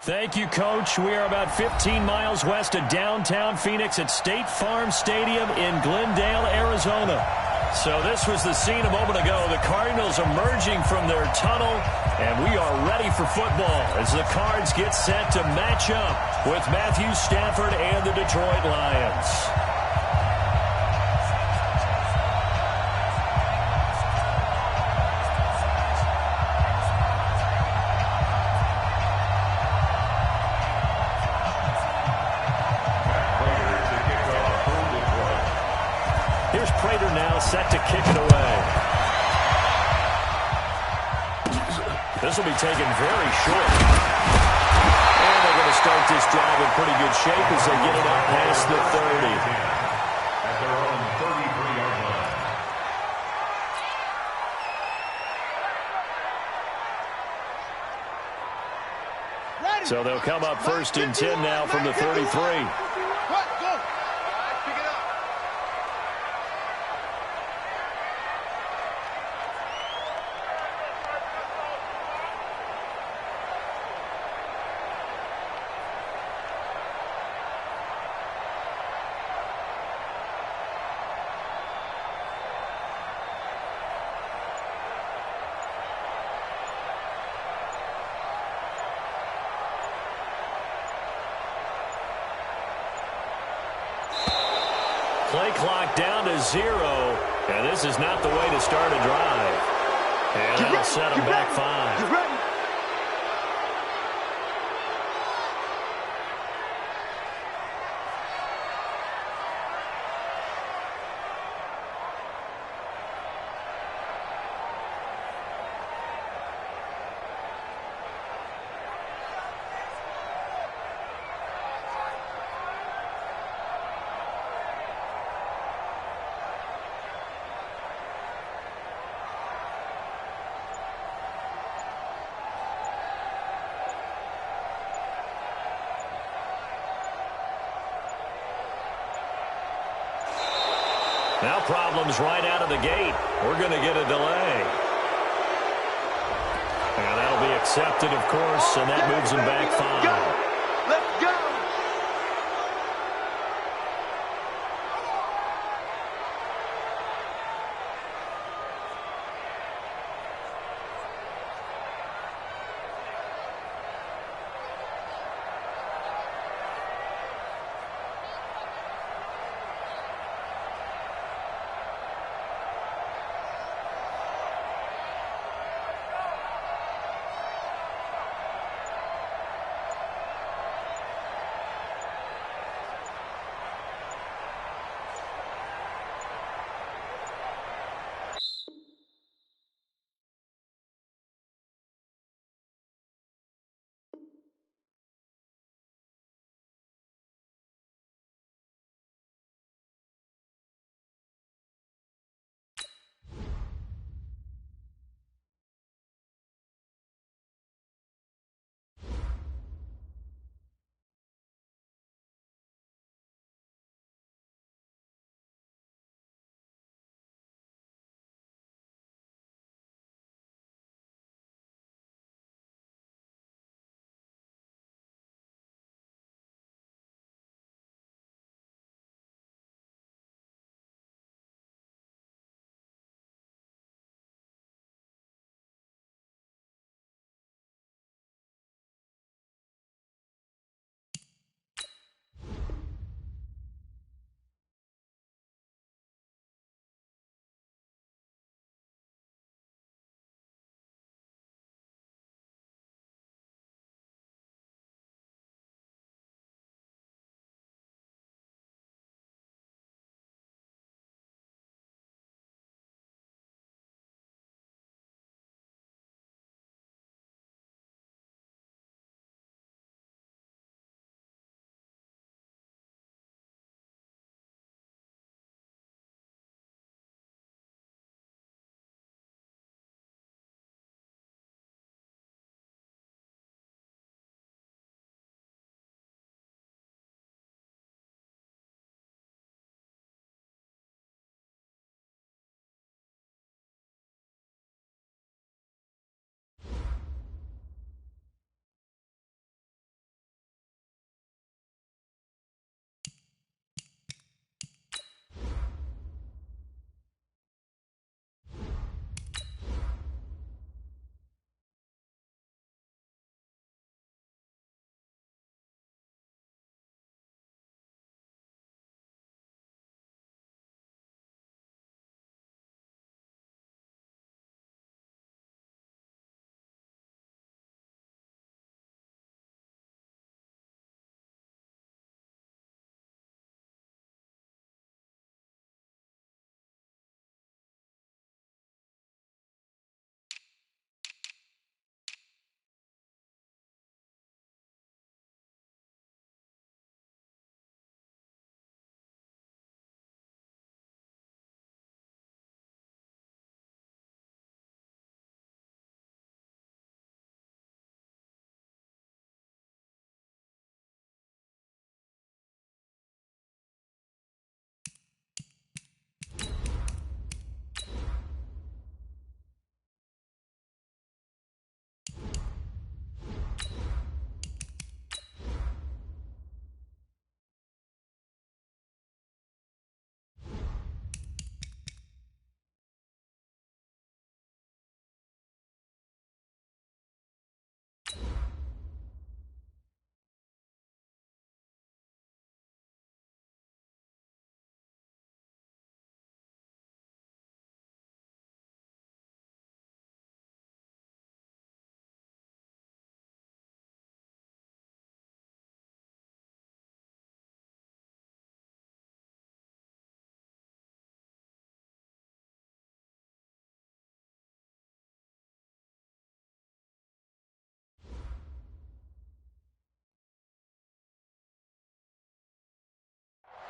Thank you, Coach. We are about 15 miles west of downtown Phoenix at State Farm Stadium in Glendale, Arizona. So this was the scene a moment ago. The Cardinals emerging from their tunnel, and we are ready for football as the Cards get set to match up with Matthew Stafford and the Detroit Lions. Here's Prater now set to kick it away. This will be taken very short. And they're going to start this drive in pretty good shape as they get it up past the 30. At their own 33-yard line. So they'll come up first and 10 now from the 33. Play clock down to 0, and this is not the way to start a drive. And that'll set them back 5. Now problems right out of the gate. We're going to get a delay. And that'll be accepted, of course, and that moves them back 5. Let's go!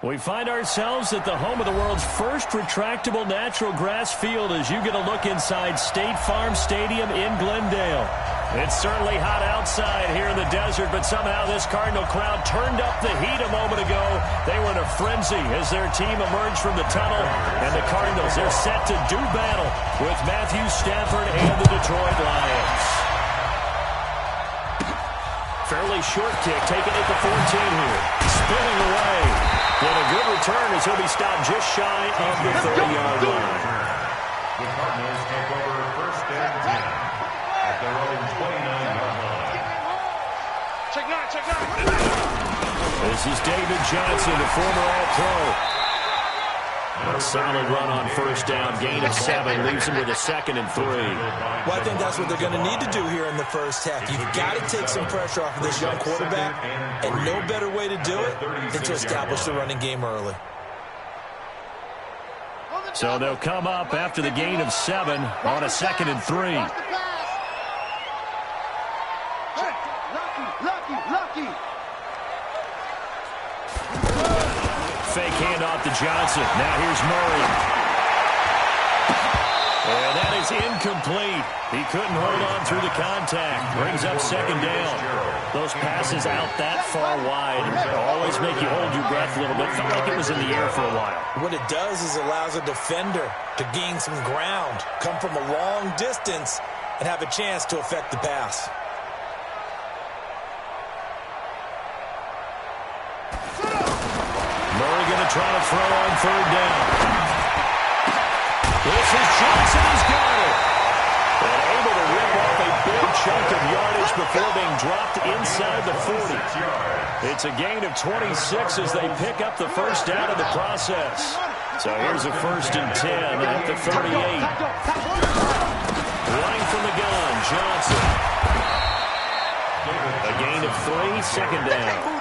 We find ourselves at the home of the world's first retractable natural grass field as you get a look inside State Farm Stadium in Glendale. It's certainly hot outside here in the desert, but somehow this Cardinal crowd turned up the heat a moment ago. They were in a frenzy as their team emerged from the tunnel, and the Cardinals, they're set to do battle with Matthew Stafford and the Detroit Lions. Fairly short kick, taking it to 14 here. Spinning away. With a good return as he'll be stopped just shy of the 30-yard line. The Cardinals take over first and 10 at their own 29-yard line. Check nine. This is David Johnson, the former All-Pro. A solid run on first down. Gain of 7 leaves him with a 2nd and 3. Well, I think that's what they're going to need to do here in the first half. You've got to take some pressure off of this young quarterback, and no better way to do it than to establish the running game early. So they'll come up after the gain of 7 on a 2nd and 3. Lucky. Fake handoff to Johnson. Now here's Murray. And that is incomplete. He couldn't hold on through the contact. Brings up 2nd down. Those passes out that far wide always make you hold your breath a little bit. Felt like it was in the air for a while. What it does is allows a defender to gain some ground, come from a long distance, and have a chance to affect the pass. Murray going to try to throw on 3rd down. This is Johnson. He's got it. And able to rip off a big chunk of yardage before being dropped inside the 40. It's a gain of 26 as they pick up the first down in the process. So here's a 1st and 10 at the 38. Running from the gun, Johnson. A gain of 3, 2nd down.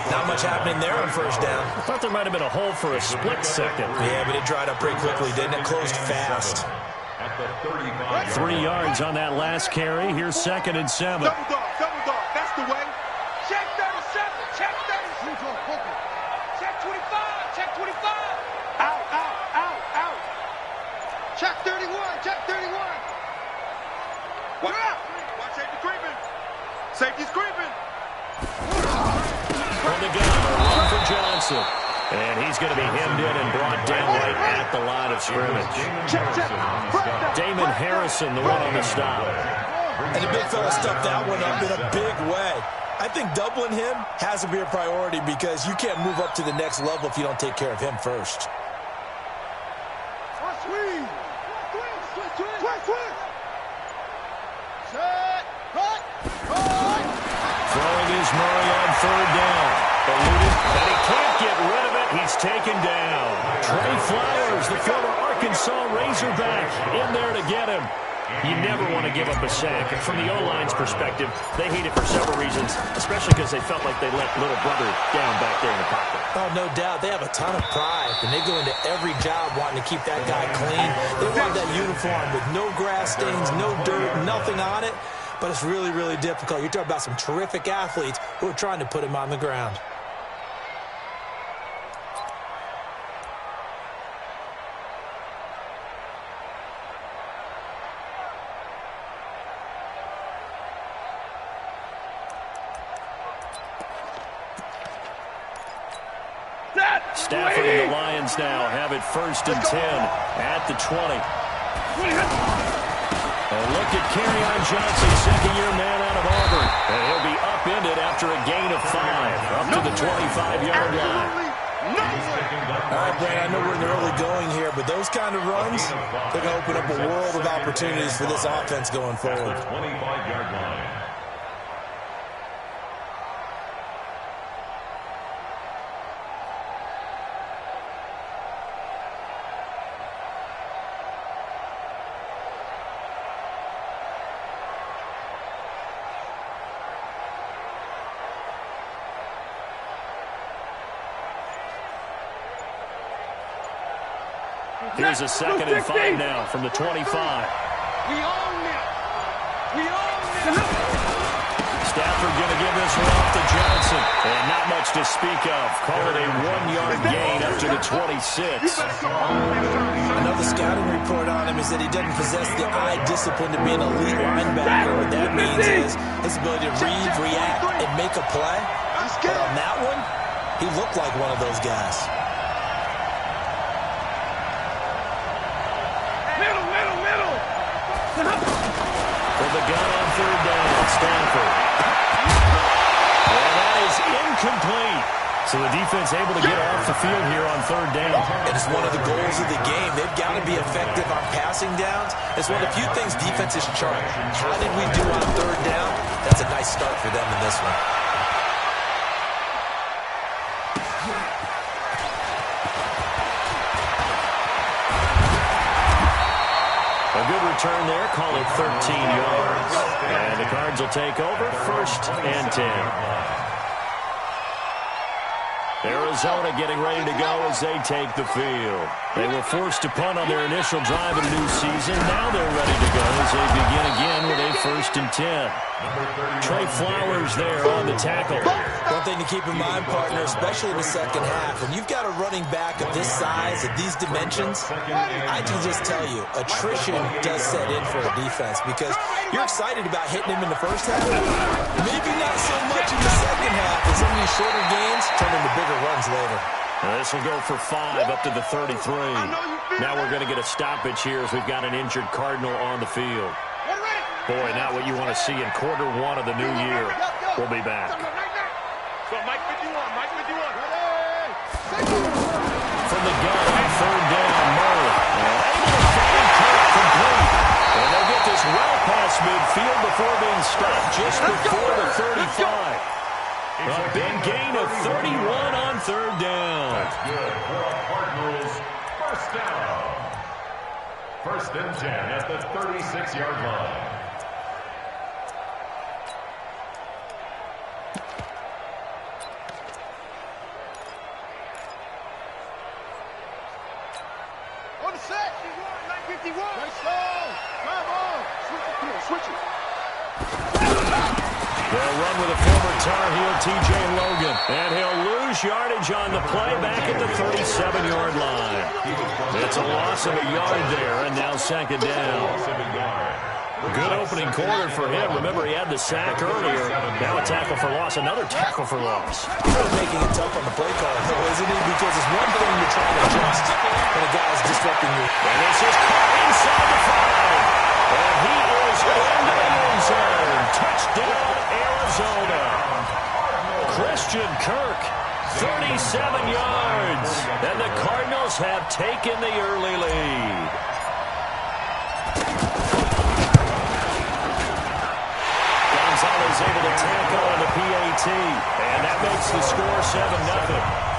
Not much happening there on first down. I thought there might have been a hole for a split second. Yeah, but it dried up pretty quickly, didn't it? Closed fast. 3 yards on that last carry. Here's 2nd and 7. Double dog, that's the way. Check 37, check 37. Check 25, check 25. Out. Check 31, check 31. Watch out. Watch safety creeping. Safety's creeping. From the gun, run for Johnson. And he's going to be hemmed in and brought down right at the line of scrimmage. Damon Harrison, the one on the stop. And the big fella stuffed that one up in a big way. I think doubling him has to be a priority because you can't move up to the next level if you don't take care of him first. Throwing is Murray on 3rd down. Eluded, and he can't get rid of it. He's taken down. Trey Flowers, the former Arkansas Razorback, in there to get him. You never want to give up a sack. And from the O-line's perspective, they hate it for several reasons, especially because they felt like they let little brother down back there in the pocket. Oh, no doubt. They have a ton of pride, and they go into every job wanting to keep that guy clean. They want that uniform with no grass stains, no dirt, nothing on it. But it's really, really difficult. You're talking about some terrific athletes who are trying to put him on the ground. Stafford and the Lions now have it 1st and 10 at the 20. A look at Kerryon Johnson, 2nd-year man out of Auburn. And he'll be upended after a gain of 5, up to the 25-yard line. All right, Brad, I know we're in the early going here, but those kind of runs, they're going to open up a world of opportunities for this offense going forward. 25-yard line. Here's a 2nd and 5 now from the 25. We own it. Stafford going to give this one off to Johnson. And not much to speak of. Call it a 1-yard gain up to the 26. Another scouting report on him is that he doesn't possess the eye discipline to be an elite linebacker. What that means is his ability to read, react, and make a play. But on that one, he looked like one of those guys. For the gun on third down, Stanford. And that is incomplete. So the defense able to get off the field here on third down. And it's one of the goals of the game. They've got to be effective on passing downs. It's one of the few things defenses chart. How did we do on third down? That's a nice start for them in this one. A good return there. Call it 13 yards. And the Cards will take over 1st and 10. Arizona getting ready to go as they take the field. They were forced to punt on their initial drive of the new season. Now they're ready to go as they begin again with a 1st and 10. Trey Flowers there on the tackle. One thing to keep in mind, partner, especially in the second half, when you've got a running back of this size, of these dimensions, I can just tell you, attrition does set in for a defense because you're excited about hitting him in the first half. Maybe not so much in the second half, as some of these shorter gains turn into bigger runs later. This will go for 5 up to the 33. Now we're going to get a stoppage here as we've got an injured Cardinal on the field. Boy, not what you want to see in quarter 1 of the new year. We'll be back. From the gun on third down, Murray. Able to find Kirk complete. And they'll get this well past midfield before being stopped just before the 35. A big gain of 31 on third down. That's good for the Cardinals. First down. 1st and 10 at the 36-yard line. On the set. 951. Nice ball. Come on. Switch it. They'll run with a former Tar Heel, T.J. Logan. And he'll lose yardage on the play back at the 37-yard line. It's a loss of a yard there, and now 2nd down. Good opening quarter for him. Remember, he had the sack earlier. Now a tackle for loss, another tackle for loss. He's really making it tough on the play call, though, isn't he? Because it's one thing to try to adjust when a guy's disrupting you. And this is caught inside the 5. And he is in the end zone. Touchdown, Arizona. Christian Kirk, 37 yards. And the Cardinals have taken the early lead. Gonzalez able to tackle on the PAT. And that makes the score 7-0.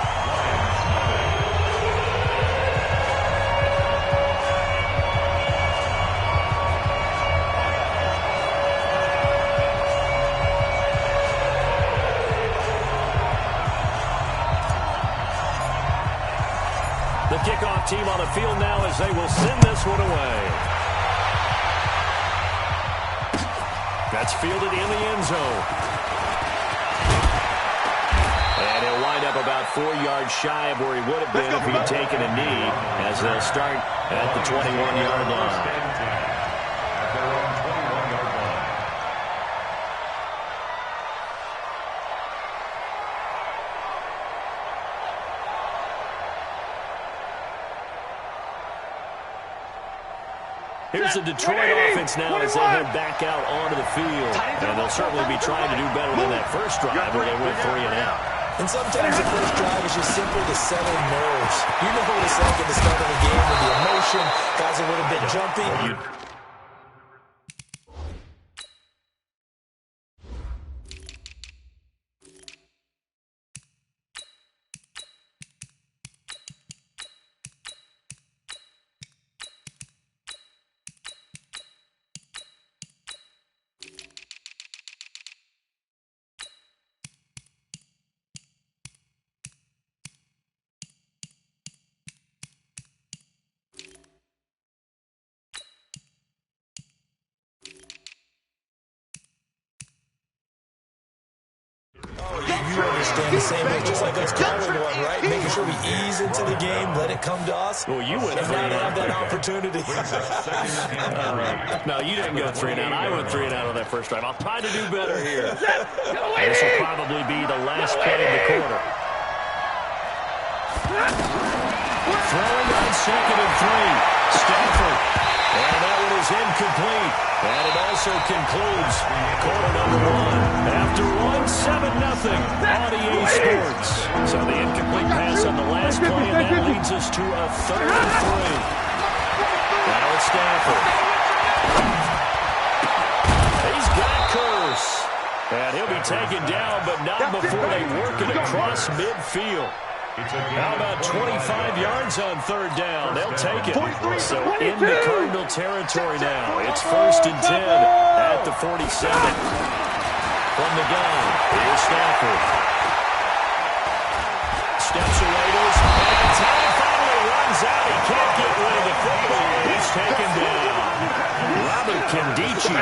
The kickoff team on the field now as they will send this one away. That's fielded in the end zone. And he'll wind up about 4 yards shy of where he would have been if he'd taken a knee as they'll start at the 21-yard line. Here's the Detroit offense now as they head back out onto the field. And they'll certainly be trying to do better than that first drive where they went 3 and out. And sometimes the first drive is just simply to settle nerves. You know what it's like at the start of the game with the emotion. Guys are a little bit jumpy. understand the same way, just like us calling one, right? Making sure we ease into the game, let it come to us. Well, you went and not have that opportunity. No, you didn't go 3 and out. I went 3 and out on that first drive. I'll try to do better here. This will probably be the last play of the quarter. Throwing on 2nd and 3. Stafford. And that one is incomplete. And it also concludes quarter number 1. After 1, 7-0 on EA Sports. So the incomplete pass on the last play, and that leads us to a 3rd and 3. Now it's Stafford. He's got Curse. And he'll be taken down, but not before they work it across midfield. How about 25 yards on 3rd down? They'll take it. So in the Cardinal territory now. It's 1st and 10 at the 47. From the gun, here's Stafford. Steps away to his and time finally runs out. He can't get rid of the football. He's taken down. Robert Kindici.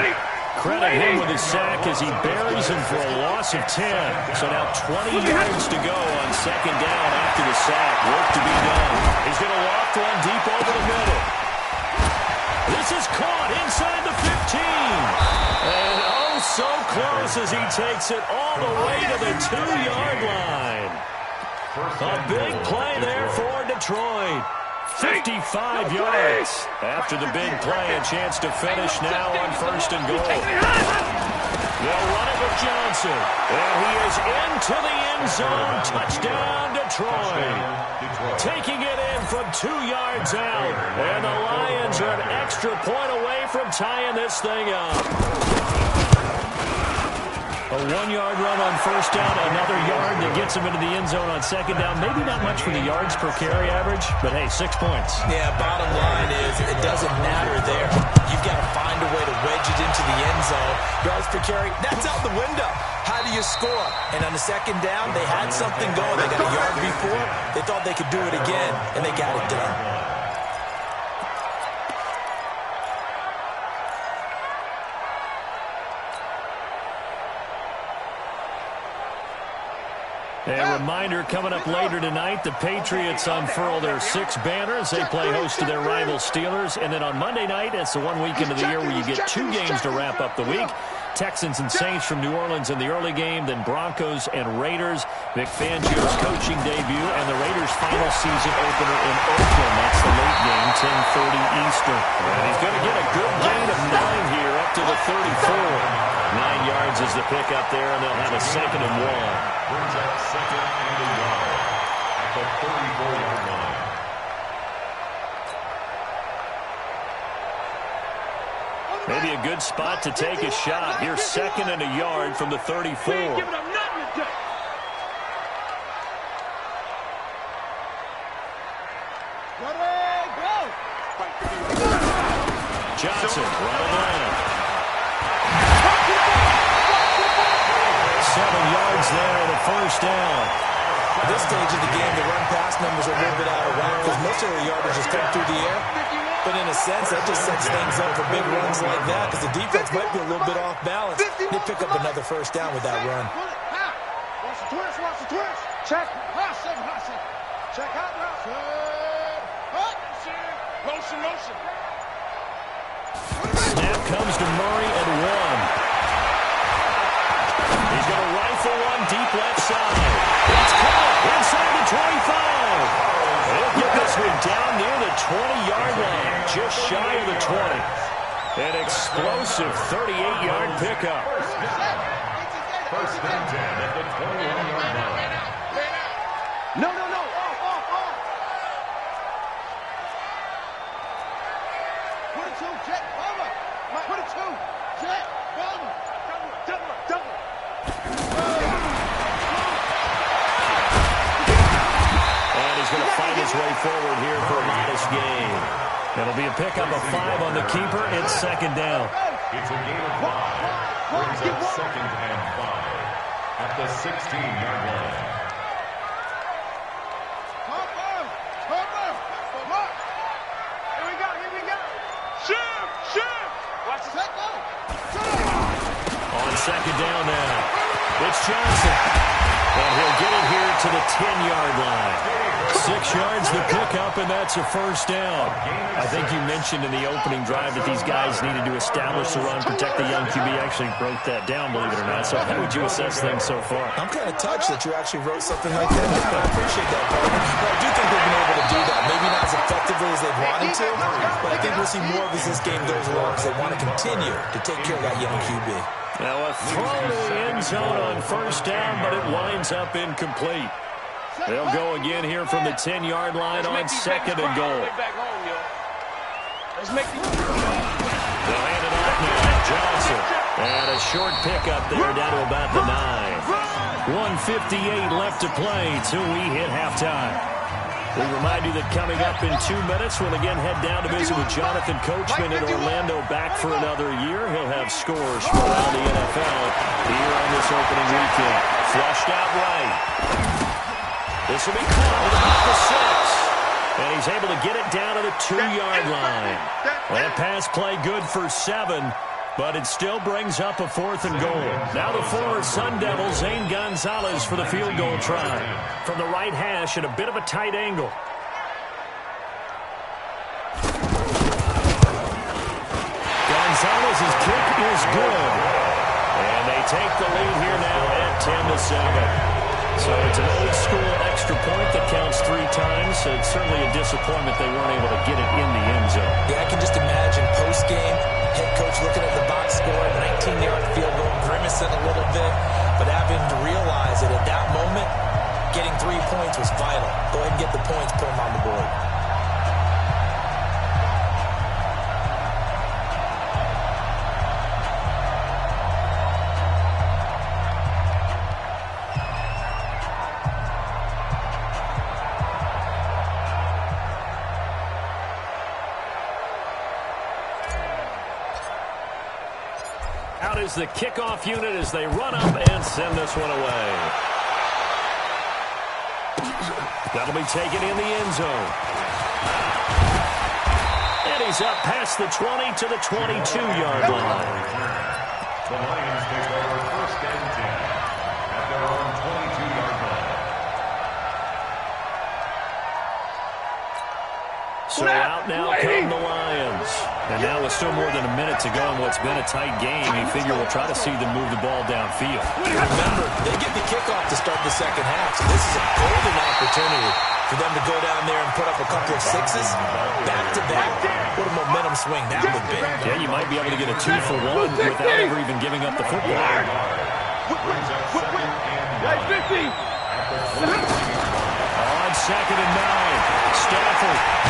Credit him with his sack as he buries him for a loss of 10. So now 20 yards to go on 2nd down after the sack. Work to be done. He's going to loft one deep over the middle. This is caught inside the 15. And oh, so close as he takes it all the way to the 2-yard line. A big play there for Detroit. 55 yards. After the big play, a chance to finish now on 1st and goal. They'll run it with Johnson. And he is into the end zone. Touchdown, Detroit. Taking it in from 2 yards out. And the Lions are an extra point away from tying this thing up. A 1-yard run on 1st down, another yard that gets him into the end zone on 2nd down. Maybe not much for the yards per carry average, but hey, 6 points. Yeah, bottom line is it doesn't matter there. You've got to find a way to wedge it into the end zone. Yards per carry, that's out the window. How do you score? And on the 2nd down, they had something going. They got a yard before. They thought they could do it again, and they got it done. A reminder, coming up later tonight, the Patriots unfurl their 6 banners. They play host to their rival Steelers. And then on Monday night, it's the one weekend of the year where you get 2 games to wrap up the week. Texans and Saints from New Orleans in the early game, then Broncos and Raiders. Vic Fangio's coaching debut, and the Raiders' final season opener in Oakland. That's the late game, 10:30 Eastern. And he's going to get a good gain of 9 here up to the 34. 9 yards is the pickup there, and they'll have a 2nd and 1. Brings up 2nd and 1 at the 34-yard line. Maybe a good spot to take a shot. Here's 2nd and a yard from the 34. Johnson, right around. 7 yards there and a 1st down. At this stage of the game, the run-pass numbers are a little bit out of whack because most of the yardage just come through the air. But in a sense, that just sets things up for big runs like that because the defense might be a little bit off balance. They pick up another 1st down with that run. Watch the twist. Check. Check out now. Motion. Snap comes to Murray at 1. He's going to rifle one deep left side. It's caught inside the 25. He'll get this one down near the 20-yard line, just shy of the 20. An explosive 38-yard pickup. 1st and 10 at the 21-yard line. No. Off. Put it 2, Jet, Bubba. Put it 2, Jet, Bubba. Double. And he's going to fight his way forward here for a modest gain. It'll be a pickup of 5 on the keeper. It's 2nd down. It's a gain of 5. Brings up 2nd and 5 at the 16-yard line. On 2nd down now. It's Johnson. And he'll get it here to the 10-yard line. 6 yards the pickup, and that's a first down. I think you mentioned in the opening drive that these guys needed to establish the run, protect the young QB. Actually wrote that down, believe it or not. So how would you assess things so far? I'm kind of touched that you actually wrote something like that. I appreciate that, partner. But I do think they've been able to do that. Maybe not as effectively as they wanted to, but I think we'll see more of as this game goes along because they want to continue to take care of that young QB. Now a throw to the end zone on first down, but it winds up incomplete. They'll go again here from the 10-yard line on second and goal. Let's make They'll hand it off now to Johnson. And a short pickup there down to about the 9. 1:58 left to play till we hit halftime. We remind you that coming up in 2 minutes, we'll again head down to visit with Jonathan Coachman in Orlando, back for another year. He'll have scores from around the NFL here on this opening weekend. Flushed out right. This will be caught at about the 6. And he's able to get it down to the 2-yard line. That pass play good for 7, but it still brings up a 4th and goal. Now the former Sun Devil, Zane Gonzalez, for the field goal try. From the right hash at a bit of a tight angle. Gonzalez's kick is good. And they take the lead here now at 10-7. So it's an old-school extra point that counts 3 times. So it's certainly a disappointment they weren't able to get it in the end zone. Yeah, I can just imagine post-game, head coach looking at the box score, 19-yard field goal, grimacing a little bit, but having to realize that at that moment, getting 3 points was vital. Go ahead and get the points, put them on the board. Out is the kickoff unit as they run up and send this one away. That'll be taken in the end zone. And he's up past the 20 to the 22-yard line. The Lions take over 1st and 10 at their own 22-yard line. So out now come the Lions. And now with still more than a minute to go in what's been a tight game, you figure we'll try to see them move the ball downfield. Remember, they get the kickoff to start the second half, so this is a golden opportunity for them to go down there and put up a couple of 6s back-to-back. What a momentum swing that would be. Yeah, you might be able to get a 2-for-1 without ever even giving up the football. On second and 9, Stafford.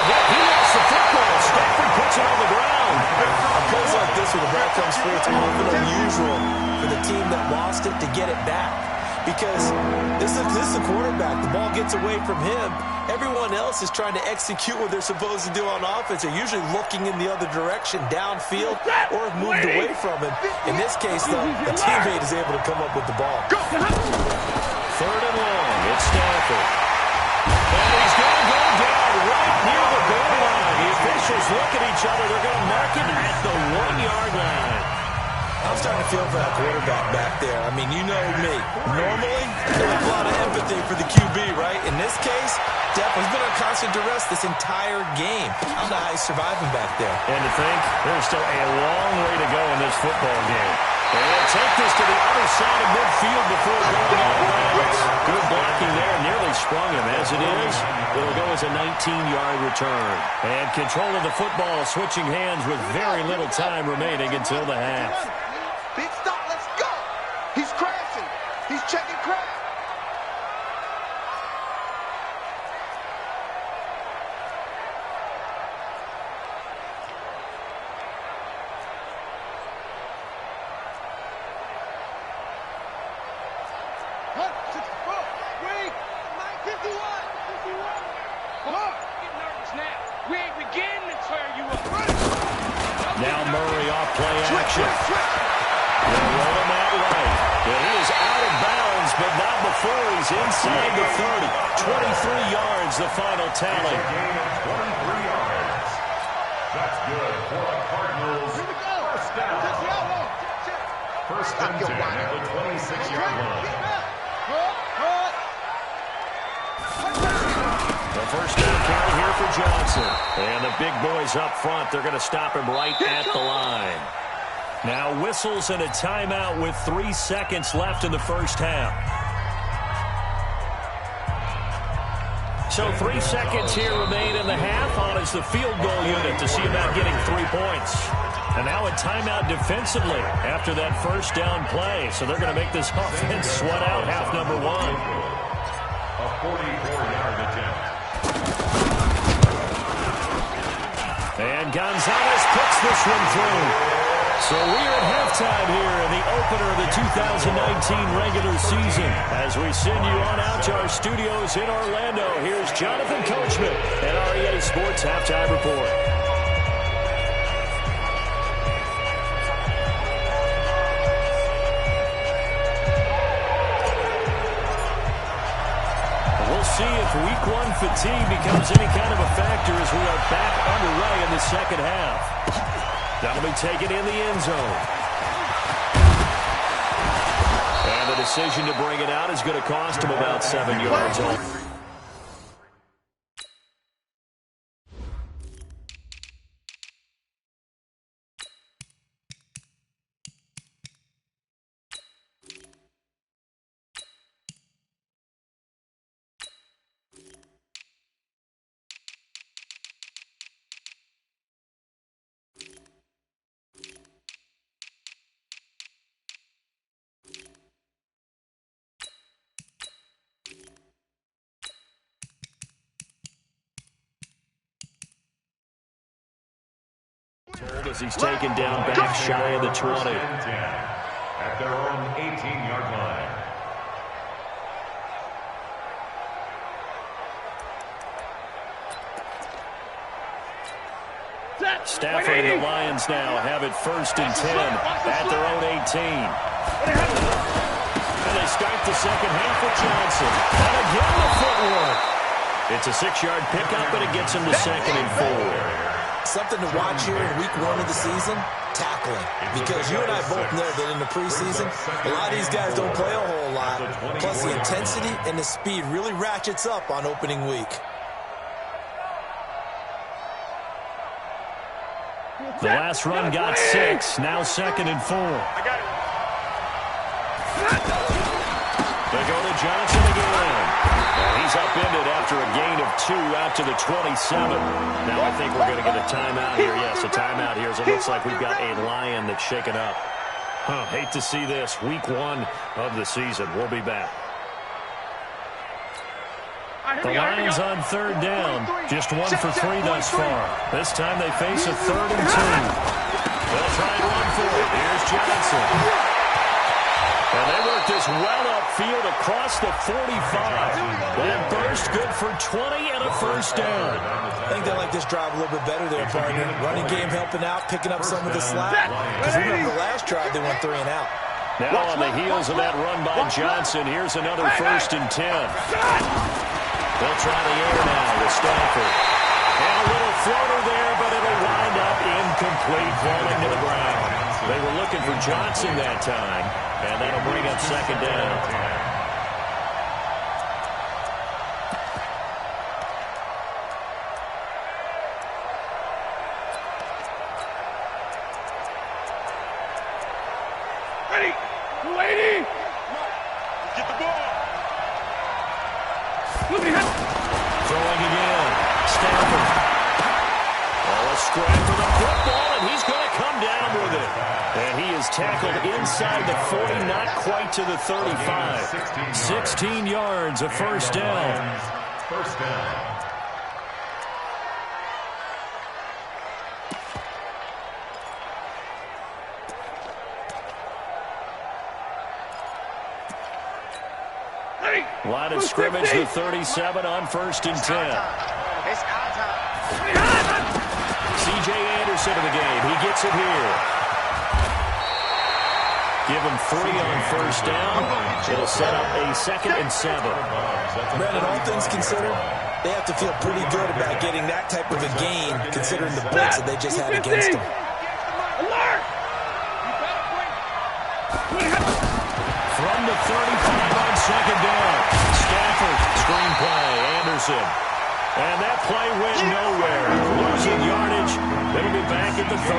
He lost the football. Stafford puts it on the ground. Plays like this when the ball comes free, it's a little bit unusual for the team that lost it to get it back. Because this is the quarterback. The ball gets away from him. Everyone else is trying to execute what they're supposed to do on offense. They're usually looking in the other direction, downfield, or have moved away from him. In this case, though, a teammate is able to come up with the ball. 3rd and long. It's Stafford. And he's going to go down right near the goal line. The officials look at each other. They're going to mark him at the 1-yard line. I'm starting to feel for that quarterback back there. I mean, you know me. Normally, I have a lot of empathy for the QB, right? In this case, definitely he's been on constant duress this entire game. I don't know how he's surviving back there. And to think, there's still a long way to go in this football game. And they'll take this to the other side of midfield before going out of bounds. Good blocking there, nearly sprung him. As it is, it'll go as a 19-yard return. And control of the football switching hands with very little time remaining until the half. Big stop, let's go. He's crashing. He's checking crash. Wait, 51. Come on. Get nervous now. We ain't beginning to tear you up. Now Murray off play action. They'll roll him out right. But he is out of bounds, but not before he's inside the 30. 23 yards, the final tally. Gain of 23 yards. That's good for the Cardinals. Here we go. First down. Touch the elbow. First and 10 at the 26-yard line. The first down carry here for Johnson. And the big boys up front, they're going to stop him right at the line. Now whistles and a timeout with 3 seconds left in the first half. So 3 seconds here remain in the half. On is the field goal unit to see about getting 3 points. And now a timeout defensively after that first down play. So they're going to make this offense sweat out half number 1. A 44-yard attempt. And Gonzalez puts this one through. So we are at halftime here in the opener of the 2019 regular season. As we send you on out to our studios in Orlando, here's Jonathan Coachman at REA Sports Halftime Report. We'll see if week 1 fatigue becomes any kind of a factor as we are back underway in the second half. That'll be taken in the end zone. And the decision to bring it out is going to cost him about 7 yards off. As he's taken down back shy of the 20. At their own 18-yard line. Stafford and the Lions now have it 1st and 10 at their own 18. And they start the second half with Johnson. And again the footwork. It's a 6-yard pickup, and it gets him to 2nd and 4. Something to watch here in week 1 of the season, tackling. Because you and I both know that in the preseason, a lot of these guys don't play a whole lot. Plus the intensity and the speed really ratchets up on opening week. The last run got 6, now 2nd and 4. They go to Johnson again. And he's upended after a gain of 2 out to the 27. Now I think we're going to get a timeout here. Yes, a timeout here as it looks like we've got a Lion that's shaken up. Hate to see this. Week 1 of the season. We'll be back. The Lions on 3rd down. Just 1 for 3 thus far. This time they face a 3rd and 2. They'll try and run for it. Here's Johnson. And they work this well upfield across the 45. That burst good for 20 and a first down. I think they like this drive a little bit better there, partner. Running game helping out, picking up some of the slack. Because remember the last drive they went 3 and out. Now on the heels of that run by Johnson, here's another 1st and 10. They'll try the air now with Stafford. And a little floater there, but it'll wind up incomplete, falling to the ground. They were looking for Johnson that time, and that'll bring up 2nd down. Lady! Get the ball! Throwing again. Stafford. A scramble for the football, and he's going to come down with it. And he is tackled inside the 40, not quite to the 35. 16 yards, a first down. First down. Line of scrimmage, the 37 on 1st and 10. C.J. Anderson in the game. He gets it here. Give him 3 on 1st down. It'll set up a 2nd and 7. Brandon, all things considered, they have to feel pretty good about getting that type of a gain, considering the blitz that they just had against them. the 35 on second down. Stafford, screenplay, Anderson. And that play went nowhere. Losing yardage. It'll be back at the 36.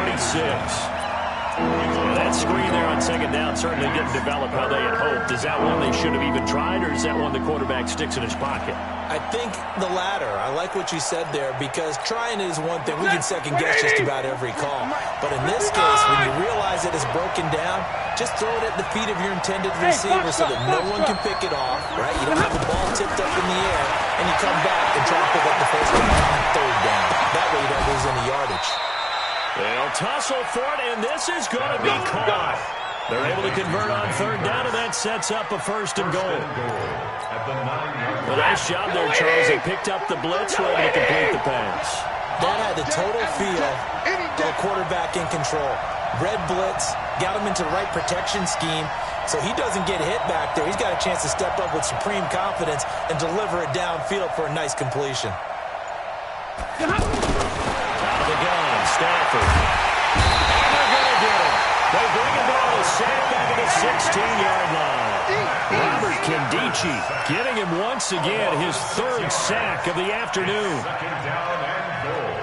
Well, that screen there on second down certainly didn't develop how they had hoped. Is that one they should have even tried, or is that one the quarterback sticks in his pocket? I think the latter. I like what you said there, because trying is one thing. We can second-guess just about every call. But in this case, when you realize it is broken down, just throw it at the feet of your intended receiver so that no one can pick it off, right? You don't have the ball tipped up in the air, and you come back and try to pick up the first down on third down. That way you don't lose any yardage. They'll tussle for it, and this is going to be caught. They're able to convert on third down, and that sets up a first and goal. A nice job there, Charles. They picked up the blitz, were able to complete the pass. That had the total feel of a quarterback in control. Red blitz, got him into the right protection scheme, so he doesn't get hit back there. He's got a chance to step up with supreme confidence and deliver it downfield for a nice completion. Stafford. And they're going to get him. They bring him down to sack back at the 16-yard line. Robert Kendichi getting him once again his third sack of the afternoon. Second down and goal.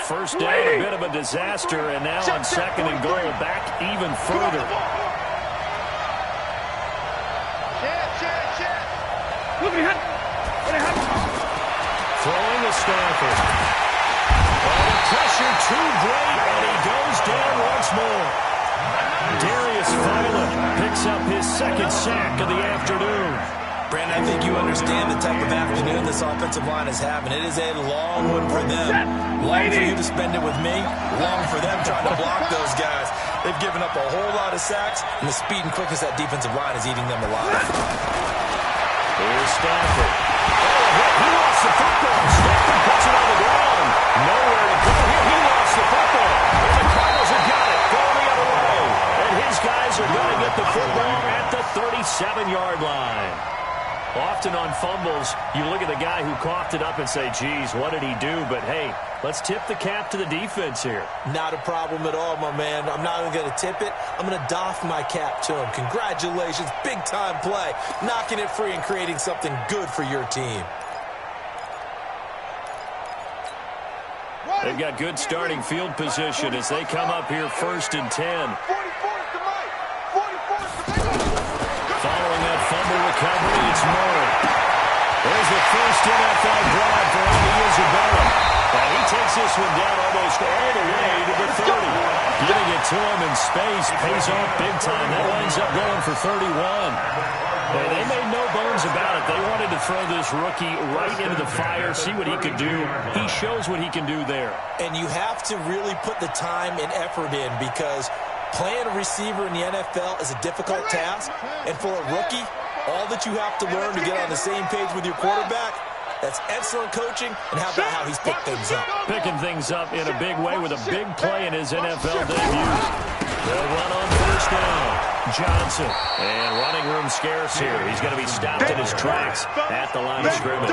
First down, a bit of a disaster, and now on second and goal, back even further. Throwing to Stafford. Oh, the pressure too great, and he goes down once more. Darius Phila picks up his second sack of the afternoon. Brandon, I think you understand the type of afternoon this offensive line is having. It is a long one for them. Long for you to spend it with me. Long for them trying to block those guys. They've given up a whole lot of sacks, and the speed and quickness of that defensive line is eating them alive. Here's Stafford. Oh, he lost the football. Stafford puts it on the ground. Nowhere to go here. He lost the football. And the Cardinals have got it. Going the other way. And his guys are going to get the football at the 37-yard line. Often on fumbles, you look at the guy who coughed it up and say, geez, what did he do? But, hey, let's tip the cap to the defense here. Not a problem at all, my man. I'm not even going to tip it. I'm going to doff my cap to him. Congratulations. Big-time play. Knocking it free and creating something good for your team. They've got good starting field position as they come up here first and 10. Following that fumble recovery, it's Murray. There's the first NFL drive for Andy Isabella. And he takes this one down almost all the way to the 30. Getting it to him in space pays off big time. That winds up going for 31. And they made no bones about it. They wanted to throw this rookie right into the fire, see what he could do. He shows what he can do there. And you have to really put the time and effort in, because playing a receiver in the NFL is a difficult task. And for a rookie, all that you have to learn to get on the same page with your quarterback, that's excellent coaching. And how about how he's picked things up? Picking things up in a big way with a big play in his NFL debut. They'll run on first down. Johnson. And running room scarce here. He's going to be stopped in his tracks at the line of scrimmage.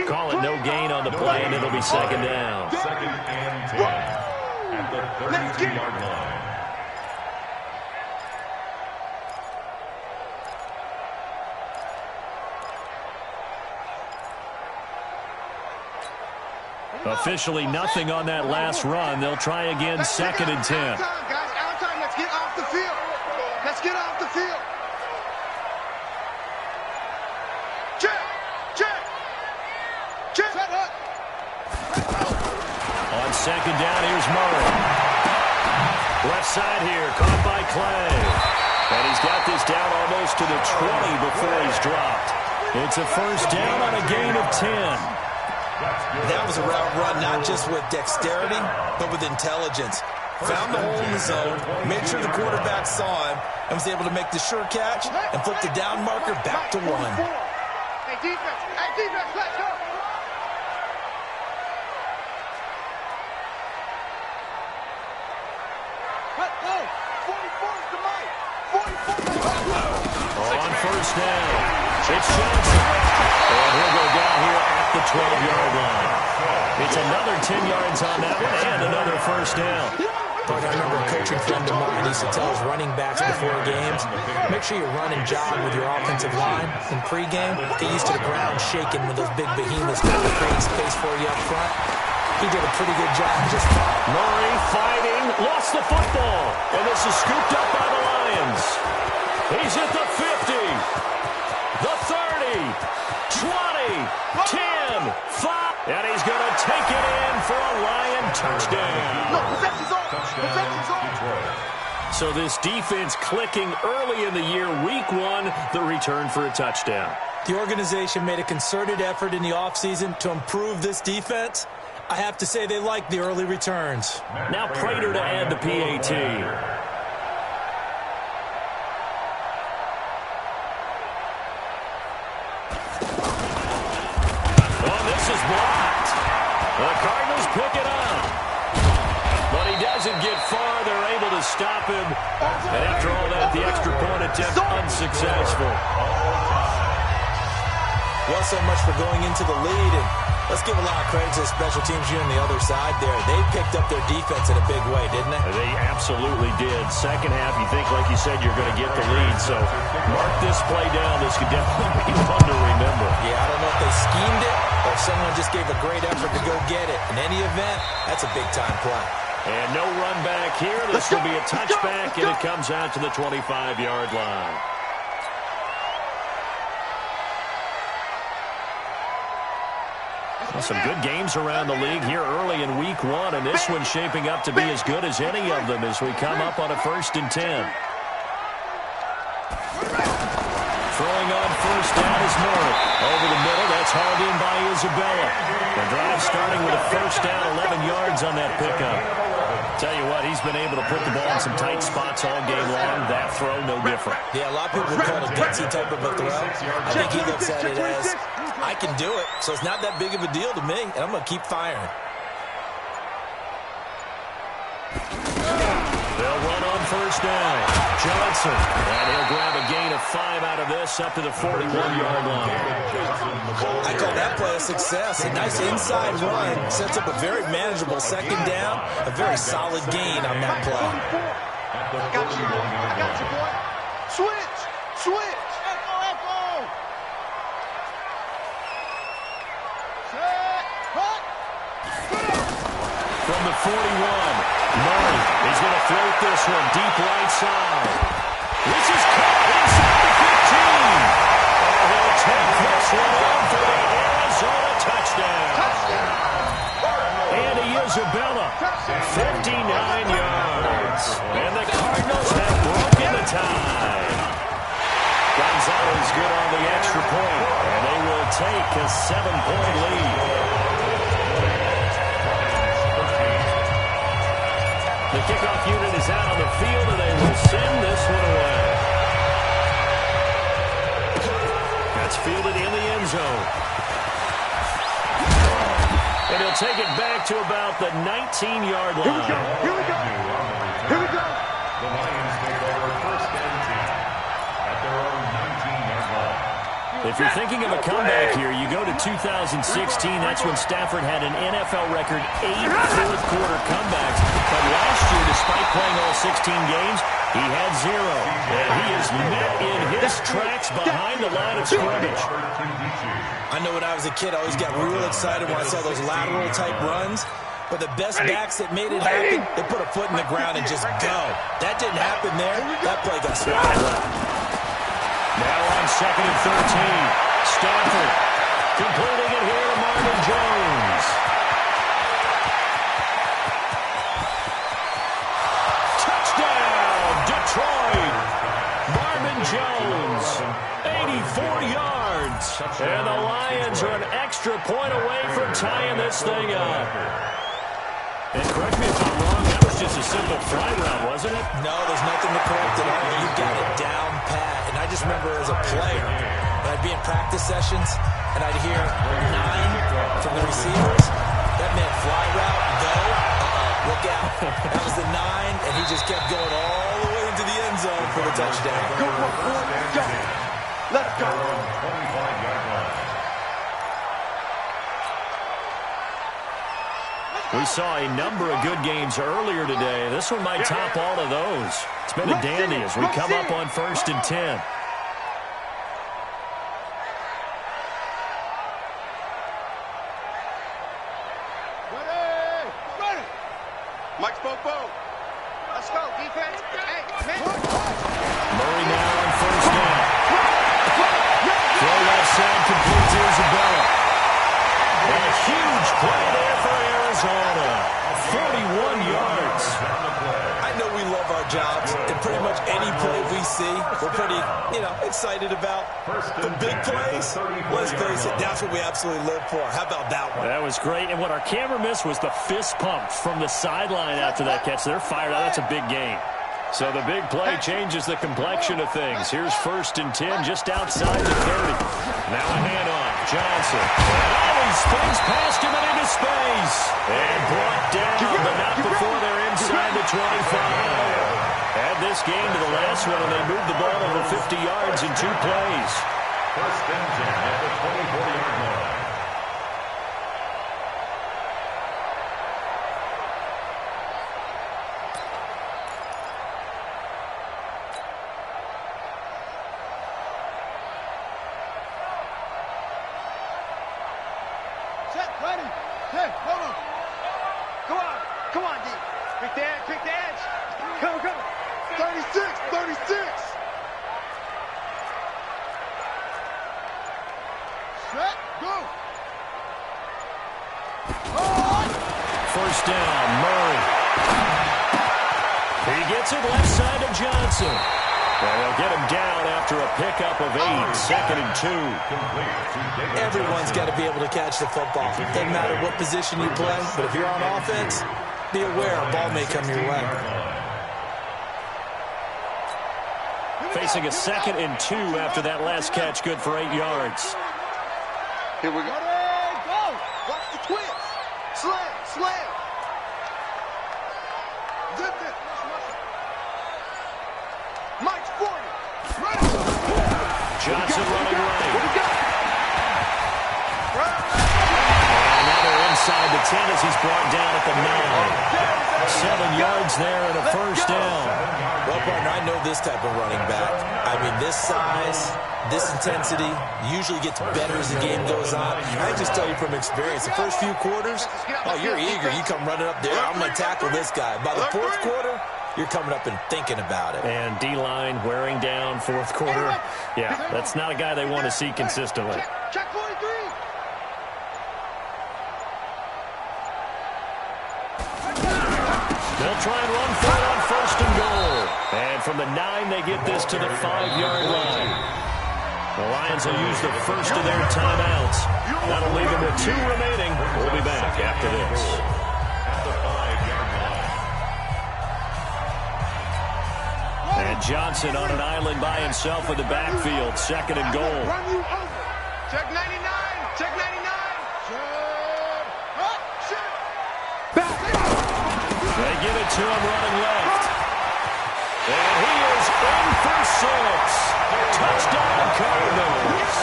Call it no gain on the play, and it'll be second down. Second and 10 at the 32-yard line. Officially nothing on that last run. They'll try again second and 10. Out time, guys. Out time. Let's get off the field. Let's get off the field. Check. Check. Check. Set up. On second down, here's Murray. Left side here, caught by Clay. And he's got this down almost to the 20 before he's dropped. It's a first down on a gain of 10. That was a route run not just with dexterity, but with intelligence. Found the hole in the zone, made sure the quarterback saw him, and was able to make the sure catch and flip the down marker back to 1. Hey, defense. Hey, defense, let's go. On first down, it's Johnson. And he'll go down here at the 12-yard line. It's another 10 yards on that one and another first down. But I remember a coaching friend of mine used to tell his running backs before games, make sure you run and jog with your offensive line in pregame. Get used to the ground shaking when those big behemoths trying to create space for you up front. He did a pretty good job just fine. Murray fighting, lost the football, and this is scooped up by the Lions. He's at the 50, the 30, 20, 10, 5, and he's going to take it in for a Lion touchdown. Look, possession's on. Possession's on. So this defense clicking early in the year, week one, the return for a touchdown. The organization made a concerted effort in the offseason to improve this defense. I have to say they like the early returns. Now Prater to add the PAT. Oh, this is blocked. The Cardinals pick it up. But he doesn't get far. They're able to stop him. And after all that, the extra point attempt unsuccessful. Well, so much for going into the lead. And let's give a lot of credit to the special teams unit on the other side there. They picked up their defense in a big way, didn't they? They absolutely did. Second half, you think, like you said, you're going to get the lead. So mark this play down. This could definitely be fun to remember. Yeah, I don't know if they schemed it or if someone just gave a great effort to go get it. In any event, that's a big-time play. And no run back here. This will be a touchback, and it comes out to the 25-yard line. Well, some good games around the league here early in week one, and this one's shaping up to be as good as any of them as we come up on a 1st and 10. Throwing on first down is Murray. Over the middle, that's hauled in by Isabella. The drive starting with a first down, 11 yards on that pickup. Tell you what, he's been able to put the ball in some tight spots all game long. That throw, no different. Yeah, a lot of people would call it a gutsy type of a throw. I think he looks at it as, I can do it, so it's not that big of a deal to me, and I'm going to keep firing. They'll run on first down. Johnson, and he'll grab a gain of 5 out of this up to the 41-yard line. I call that play a success. A nice inside run sets up a very manageable second down, a very solid gain on that play. I got you, boy. Switch. Echo. Set. Cut. From the 41, Murray is going to float this one deep right side. This is caught inside the 15. And he'll take this one on for the Arizona touchdown. And Isabella, 59 yards. And the Cardinals have broken the tie. Gonzalez good on the extra point, and they will take a 7-point lead. The kickoff unit is out on the field, and they will send this one away. That's fielded in the end zone. And he'll take it back to about the 19-yard line. Here we go. The Lions take over 1st and 10 at their own 19-yard line. If you're thinking of a comeback here, you go to 2016. That's when Stafford had an NFL record 8 fourth-quarter comebacks. But last year, despite playing all 16 games, he had 0. And he is met in his tracks behind the line of scrimmage. I know when I was a kid, I always got real excited when I saw those lateral-type runs. But the best backs that made it happen, they put a foot in the ground and just go. That didn't happen there. That play got swatted up. Now on 2nd and 13. Stafford completing it here to Marvin Jones. Touchdown, Detroit. Marvin Jones, 84 yards. And the Lions are an extra point away from tying this thing up. And correct me if I'm wrong, that was just a simple fly route, wasn't it? No, there's nothing to correct at all. You got it down pat. And I just remember as a player, when I'd be in practice sessions, and I'd hear 9 from the receivers. That meant fly route, go, look out. That was the 9, and he just kept going all the way into the end zone for the touchdown. Good work, boy. Go. Let's go. 25-yard line. We saw a number of good games earlier today. This one might top all of those. It's been a dandy as we come up on 1st and 10. Mike Popo. Let's go, defense. Hey, man. Murray now on 1st down. Throw left side complete to Isabella. And a huge play there for Arizona. 41 yards. I know we love our jobs, and pretty much any play we see, we're pretty, excited about. The big plays, let's face it, that's what we absolutely live for. How about that one? That was great, and what our camera missed was the fist pump from the sideline after that catch. They're fired out. That's a big game. So the big play changes the complexion of things. Here's 1st and 10 just outside the 30. Now a handoff. Johnson. Oh, he spins past him and into space. And brought down, but not before they're inside the 25. Add this game to the last one, and they moved the ball over 50 yards in 2 plays. 1st and 10 at the 24-yard line. Ready. Hey, hold on. Come on, D. Quick the edge. Come. 36. Set, go. 1st down, Murray. He gets it left side to Johnson. And they'll get him down after a pickup of 8, 2nd and 2. Everyone's got to be able to catch the football. Doesn't matter what position you play, but if you're on offense, be aware a ball may come your way. Facing a 2nd and 2 after that last catch, good for 8 yards. Here we go. Go. Watch the twist. Slam. Zip it. Mike's 40. Right. Johnson running right. What do we got? And now they're inside the 10 as he's brought down at the 9. 7 yards there and a 1st down. Well, partner, I know this type of running back. I mean, this size, this intensity usually gets better as the game goes on. I just tell you from experience, the first few quarters, you're eager. You come running up there, I'm going to tackle this guy. By the 4th quarter, you're coming up and thinking about it. And D-line wearing down 4th quarter. Yeah, that's not a guy they want to see consistently. Check 43. They'll try and run for it on 1st and goal. And from the 9, they get this to the 5-yard line. The Lions will use the first of their timeouts. That'll leave them with 2 remaining. We'll be back after this. And Johnson on an island by himself in the backfield. 2nd and goal. Run you over. Check 99. Check 99. They give it to him running left. And he is in for 6. Touchdown Cardinals.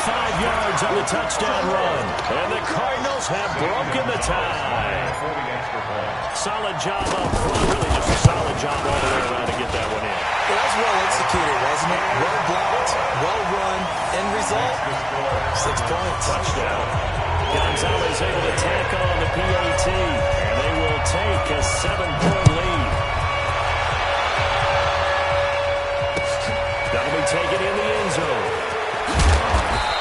5 yards on the touchdown run. And the Cardinals have broken the tie. Solid job up front. Really just a solid job all the way around to get that one in. Well, that's well executed, wasn't it? Well blocked, well run, end result, 6 points. Touchdown. Gonzalez able to tack on the PAT. And they will take a 7-point lead. That'll be taken in the end zone.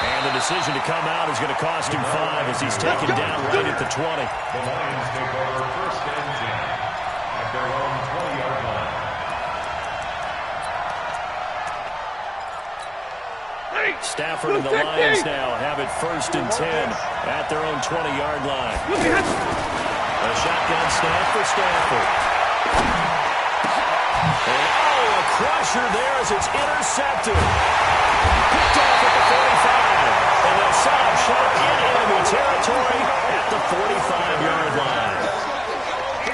And the decision to come out is going to cost him 5 as he's taken down right at the 20. The Lions take over 1st and 10 at their own 20-yard line. Stafford and the Lions now have it 1st and 10 at their own 20-yard line. A shotgun snap for Stafford. And a crusher there as it's intercepted. Picked off at the 45. And they'll set up shot in enemy territory at the 45-yard line.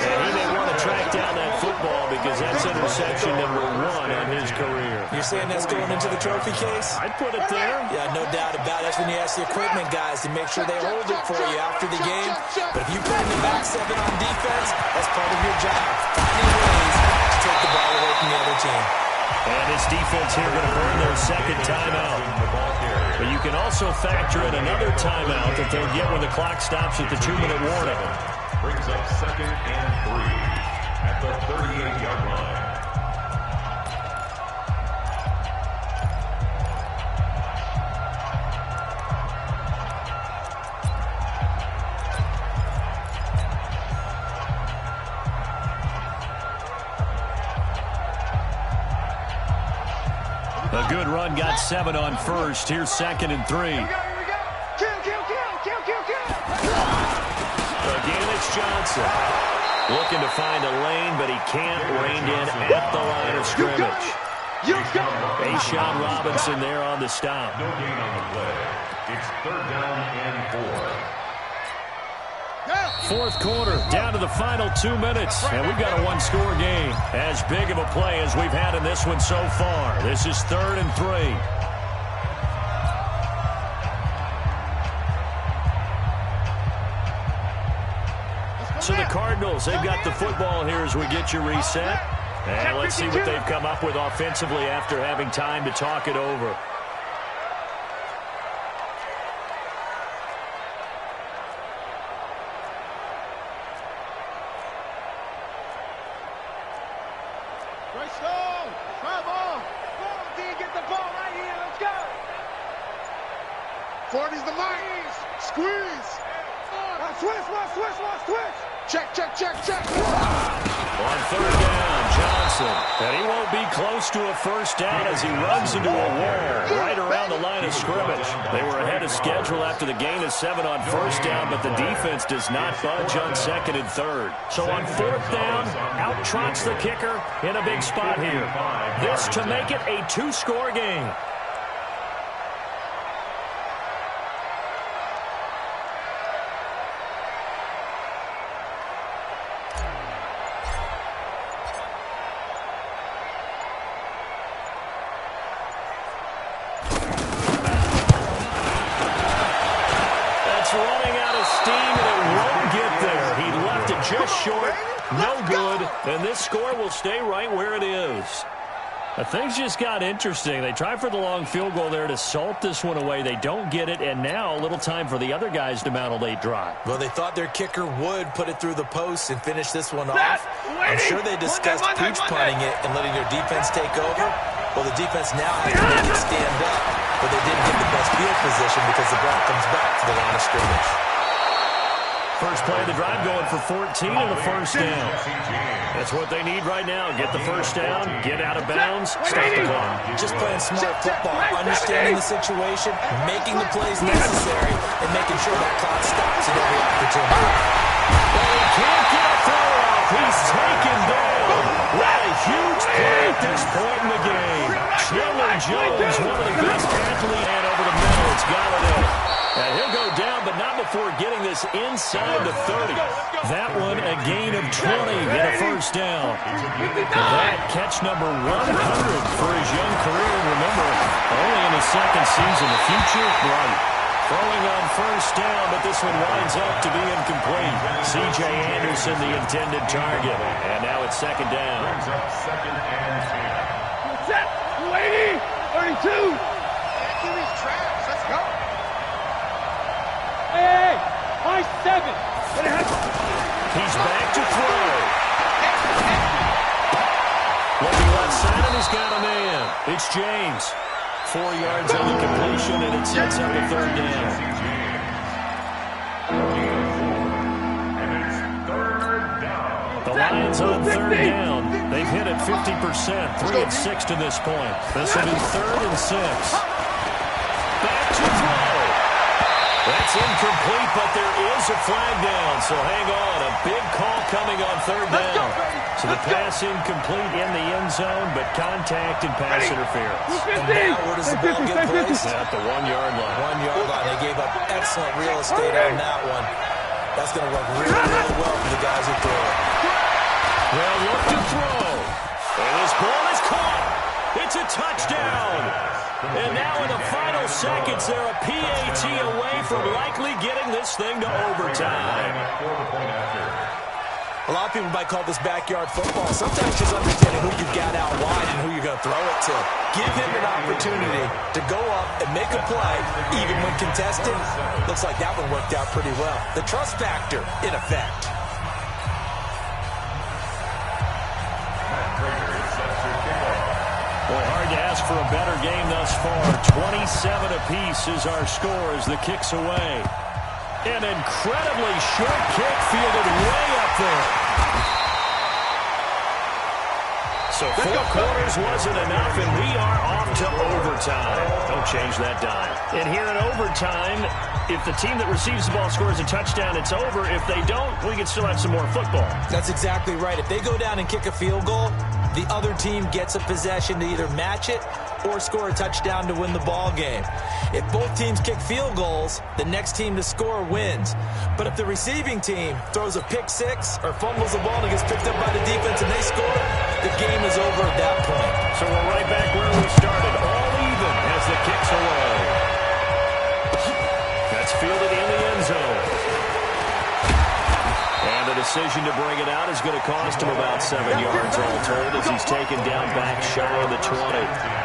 And he may want to track down that football because as that's interception number 1 on his career. You're saying that's going into the trophy case? I'd put it there. Yeah, no doubt about it. That's when you ask the equipment guys to make sure they hold it for you after the game. But if you put in the back 7 on defense, that's part of your job. Finding ways to take the ball away from the other team. And this defense here going to burn their second timeout. But you can also factor in another timeout that they'll get when the clock stops at the 2-minute warning. Brings up 2nd and 3 at the 38-yard line. A good run, got 7 on first. Here's 2nd and 3. Here we go. Kill. Again, it's Johnson. Looking to find a lane, but he can't. Reined in at the line of scrimmage. Ashawn Robinson there on the stop. No gain on the play. It's 3rd down and 4. Fourth quarter, down to the final 2 minutes, and we've got a one-score game. As big of a play as we've had in this one so far. This is 3rd and 3. So the Cardinals, they've got the football here as we get you reset. And let's see what they've come up with offensively after having time to talk it over. Check. On 3rd down, Johnson. And he won't be close to a first down as he runs into a wall right around the line of scrimmage. They were ahead of schedule after the gain of 7 on first down, but the defense does not budge on 2nd and 3rd. So on 4th down, out trots the kicker in a big spot here. This to make it a 2-score game. Just short, no good, and this score will stay right where it is. Things just got interesting. They tried for the long field goal there to salt this one away. They don't get it, and now a little time for the other guys to mount a late drive. Well, they thought their kicker would put it through the post and finish this one off. I'm sure they discussed pooch punting it and letting their defense take over. Well, the defense now has to make it stand up, but they didn't get the best field position because the ball comes back to the line of scrimmage. First play of the drive going for 14 and a first down. That's what they need right now. Get the first down, get out of bounds, stop the clock. Just playing smart football, understanding the situation, making the plays necessary, and making sure that clock stops at every opportunity. Well, he can't get a throw off. He's taken down. What a huge play at this point in the game. Chandler Jones, one of the best athletes, and over the middle, it's Galladay. And he'll go down, but not before getting this inside the 30. That one, a gain of 20 and a first down. That catch number 100 for his young career. Remember, only in his second season. The future bright. Throwing on first down, but this one winds up to be incomplete. C.J. Anderson, the intended target. And now it's 2nd down. Brings up 2nd and 10. Set. 280. 32. Let's go. Hey, my 7. He's back to throw. Looking left side, and he's got a man. It's James. 4 yards on the completion, and it sets up a 3rd down. And it's 3rd down. The Lions on 3rd down. They've hit it 50%, 3 and 6 to this point. This will be 3rd and 6. Back to throw. That's incomplete, but there is a flag down, so hang on. A big call coming on 3rd down. So the pass incomplete in the end zone, but contact and pass interference. And now where does the ball get placed? At the 1-yard line. 1-yard line. They gave up excellent real estate on that one. That's going to work really, really well for the guys who throw it. Well, look to throw. And this ball is caught. It's a touchdown. And now in the final seconds, they're a PAT away from likely getting this thing to overtime. A lot of people might call this backyard football. Sometimes just understanding who you've got out wide and who you're going to throw it to. Give him an opportunity to go up and make a play, even when contested. Looks like that one worked out pretty well. The trust factor, in effect. Boy, hard to ask for a better game thus far. 27 apiece is our score as the kick's away. An incredibly short kick fielded way up there. So 4 quarters wasn't enough, and we are off to overtime. Don't change that dime. And here in overtime, if the team that receives the ball scores a touchdown, it's over. If they don't, we can still have some more football. That's exactly right. If they go down and kick a field goal, the other team gets a possession to either match it or score a touchdown to win the ball game. If both teams kick field goals, the next team to score wins. But if the receiving team throws a pick six or fumbles the ball and it gets picked up by the defense and they score, the game is over at that point. So we're right back where we started, all even as the kick's away. That's fielded in the end zone. And the decision to bring it out is going to cost him about 7 yards all told as he's taken down back shy of the 20.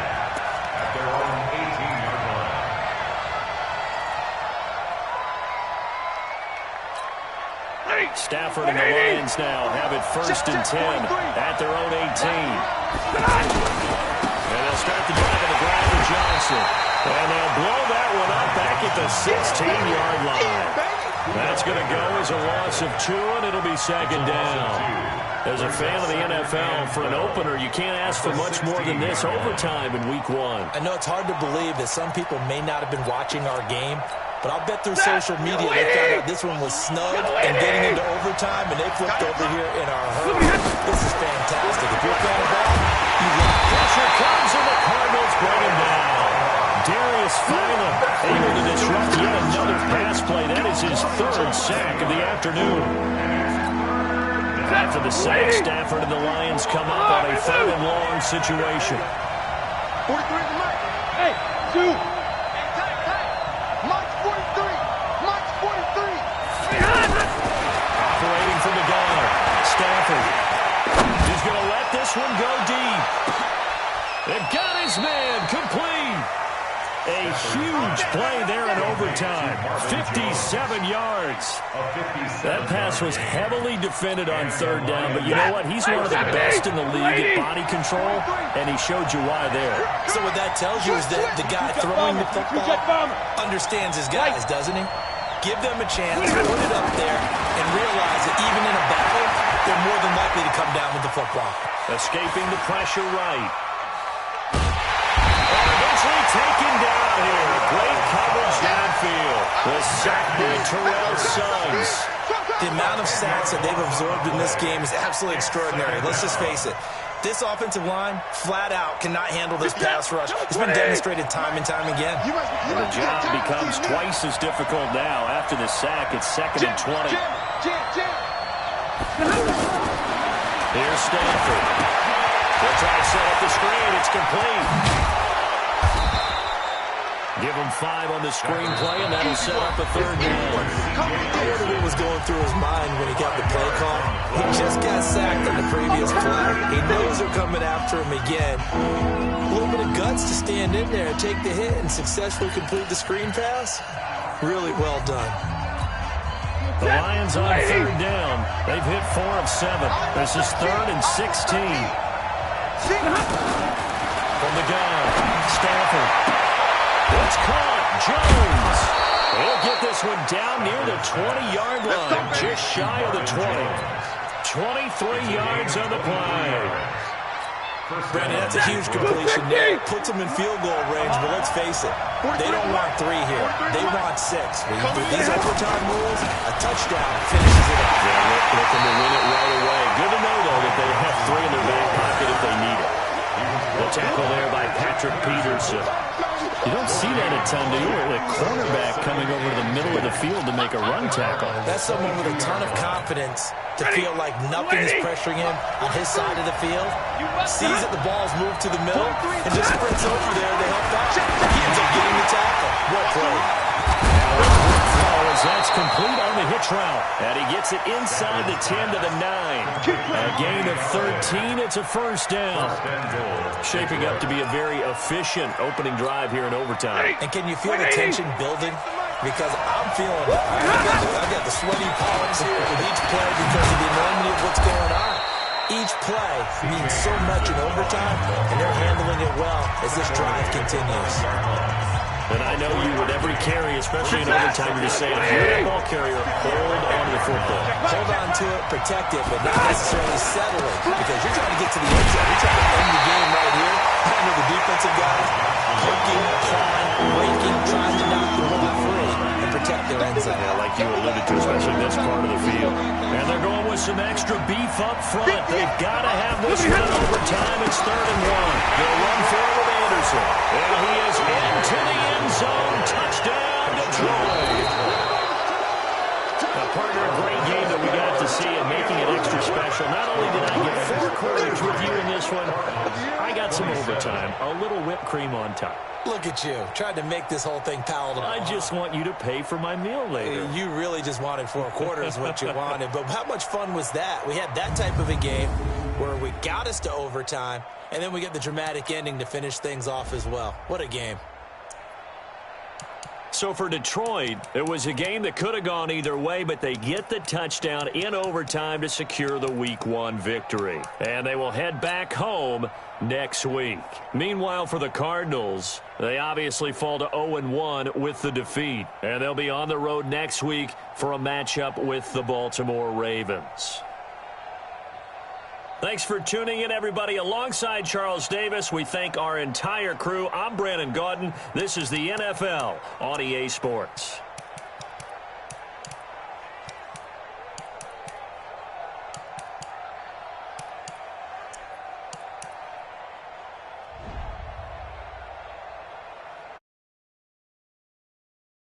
Stafford and the Lions now have it 1st and 10 at their own 18. And they'll start the drive on the ground with Johnson. And they'll blow that one up back at the 16-yard line. That's going to go as a loss of 2, and it'll be 2nd down. As a fan of the NFL, for an opener, you can't ask for much more than this overtime in Week 1. I know it's hard to believe that some people may not have been watching our game, but I'll bet through social media they found out this one was snug and getting into overtime, and they flipped over here in our hurry. This is fantastic. If you're a fan of that, you love it. Pressure comes, and the Cardinals bring him down. Darius Philon able to disrupt yet another pass play. That is his 3rd sack of the afternoon. After the sack, Stafford and the Lions come up on a 3rd and long situation. 43 is the mark. Hey, 2. March 43. March 43. Operating from the gun. Stafford. He's going to let this one go deep. And got his man complete. A huge play there in overtime. 57 yards. That pass was heavily defended on 3rd down, but you know what? He's one of the best in the league at body control, and he showed you why there. So what that tells you is that the guy throwing the football understands his guys, doesn't he? Give them a chance, put it up there, and realize that even in a battle, they're more than likely to come down with the football. Escaping the pressure right. Taken down here. Great coverage downfield. The sack by Terrell Suggs. The amount of sacks that they've absorbed in this game is absolutely extraordinary. Let's just face it. This offensive line, flat out, cannot handle this pass rush. It's been demonstrated time and time again. And the job becomes twice as difficult now. After the sack, it's 2nd and 20. Here's Stafford. They'll try to set up the screen. It's complete. Give him 5 on the screenplay, and that'll set up a 3rd down. I wonder what was going through his mind when he got the play call. He just got sacked on the previous play. He knows they're coming after him again. A little bit of guts to stand in there and take the hit and successfully complete the screen pass. Really well done. The Lions on 3rd down. They've hit 4 of 7. This is 3rd and 16. From the gun, Stafford. It's caught. Jones. He'll get this one down near the 20-yard line, just shy of the 20. 23 yards on the play. Brandon, that's a huge completion there. Puts them in field goal range, but let's face it, they don't want 3 here. They want 6. With these overtime rules, a touchdown finishes it up. Yeah, looking to win it right away. Good to know, though, that they have 3 in their back pocket if they need it. The tackle there by Patrick Peterson. You don't see that a ton, do you? Where the cornerback coming over to the middle of the field to make a run tackle. That's someone with a ton of confidence to feel like nothing is pressuring him on his side of the field. Sees that the ball's moved to the middle and just sprints over there to help out. He ends up getting the tackle. What play? As that's complete on the hitch route. And he gets it inside the 10 to the 9. A gain of 13. It's a first down. Shaping up to be a very efficient opening drive here in overtime. And can you feel the tension building? Because I'm feeling it. I've got the sweaty palms here with each play because of the enormity of what's going on. Each play means so much in overtime, and they're handling it well as this drive continues. And I know you with every carry, especially in overtime, you're just saying, if you're that ball carrier, hold on to the football. Hold on to it, protect it, but not necessarily settle it, because you're trying to get to the end zone. You're trying to end the game right here. I know the defensive guys poking, clawing, raking, trying to knock the ball free and protect their end zone. Yeah, like you alluded to, especially this part of the field. And they're going with some extra beef up front. They've got to have this one in overtime. It's 3rd and 1. They'll run forward with Anderson. And he is into the end zone. Touchdown, Detroit. Now, partner, a great game that we got to see and making it extra special. Not only did I get 4 quarters with you in this one, I got some overtime. A little whipped cream on top. Look at you, trying to make this whole thing palatable. I just want you to pay for my meal later. You really just wanted 4 quarters what you wanted. But how much fun was that? We had that type of a game where we got us to overtime, and then we get the dramatic ending to finish things off as well. What a game. So for Detroit, it was a game that could have gone either way, but they get the touchdown in overtime to secure the Week 1 victory. And they will head back home next week. Meanwhile, for the Cardinals, they obviously fall to 0-1 with the defeat. And they'll be on the road next week for a matchup with the Baltimore Ravens. Thanks for tuning in, everybody. Alongside Charles Davis, we thank our entire crew. I'm Brandon Gaudin. This is the NFL on EA Sports.